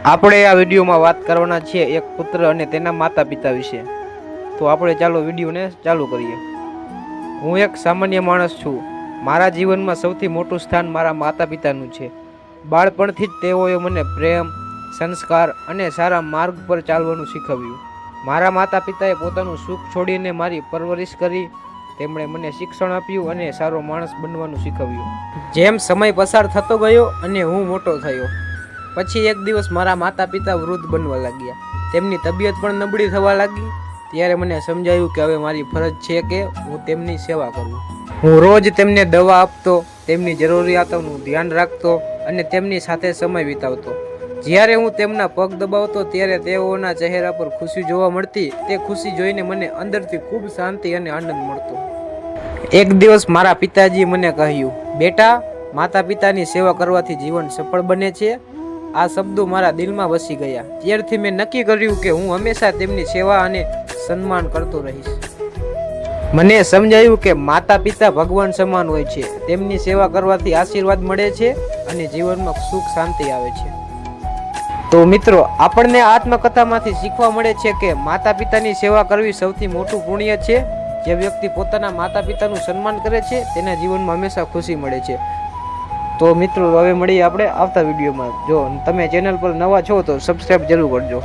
આપણે આ વિડીયોમાં વાત કરવાના છીએ એક પુત્ર અને તેના માતા પિતા વિશે. તો આપણે ચાલો વિડીયોને ચાલુ કરીએ. હું એક સામાન્ય માણસ છું. મારા જીવનમાં સૌથી મોટું સ્થાન મારા માતા પિતાનું છે. બાળપણથી જ તેઓએ મને પ્રેમ, સંસ્કાર અને સારા માર્ગ પર ચાલવાનું શીખવ્યું. મારા માતા પિતાએ પોતાનું સુખ છોડીને મારી પરવરિશ કરી. તેમણે મને શિક્ષણ આપ્યું અને સારો માણસ બનવાનું શીખવ્યું. જેમ સમય પસાર થતો ગયો અને હું મોટો થયો, પછી એક દિવસ મારા માતા પિતા વૃદ્ધ બનવા લાગ્યા. તેમની તબિયત પણ નબળી થવા લાગી. ત્યારે મને સમજાયું કે હવે મારી ફરજ છે કે હું તેમની સેવા કરું. હું રોજ તેમને દવા આપતો, તેમની જરૂરિયાતોનું ધ્યાન રાખતો અને તેમની સાથે સમય વિતાવતો. જ્યારે હું તેમના પગ દબાવતો ત્યારે તેઓના ચહેરા પર ખુશી જોવા મળતી. તે ખુશી જોઈને મને અંદરથી ખૂબ શાંતિ અને આનંદ મળતો. એક દિવસ મારા પિતાજીએ મને કહ્યું, બેટા, માતા પિતાની સેવા કરવાથી જીવન સફળ બને છે. આ શબ્દો મારા દિલમાં વસી ગયા. ત્યારથી મેં નક્કી કર્યું કે હું હંમેશા તેમની સેવા અને સન્માન કરતો રહીશ. મને સમજાયું કે માતા પિતા ભગવાન સમાન હોય છે. તેમની સેવા કરવાથી આશીર્વાદ મળે છે અને જીવનમાં સુખ શાંતિ આવે છે. તો મિત્રો, આપણને આત્મકથામાંથી શીખવા મળે છે કે માતા પિતાની સેવા કરવી સૌથી મોટું પુણ્ય છે. જે વ્યક્તિ પોતાના માતા પિતાનું સન્માન કરે છે તેના જીવનમાં હંમેશા ખુશી મળે છે. તો મિત્રો, હવે મળીએ આપણે આવતા વિડીયોમાં. જો તમે ચેનલ પર નવા છો તો સબસ્ક્રાઈબ જરૂર કરજો.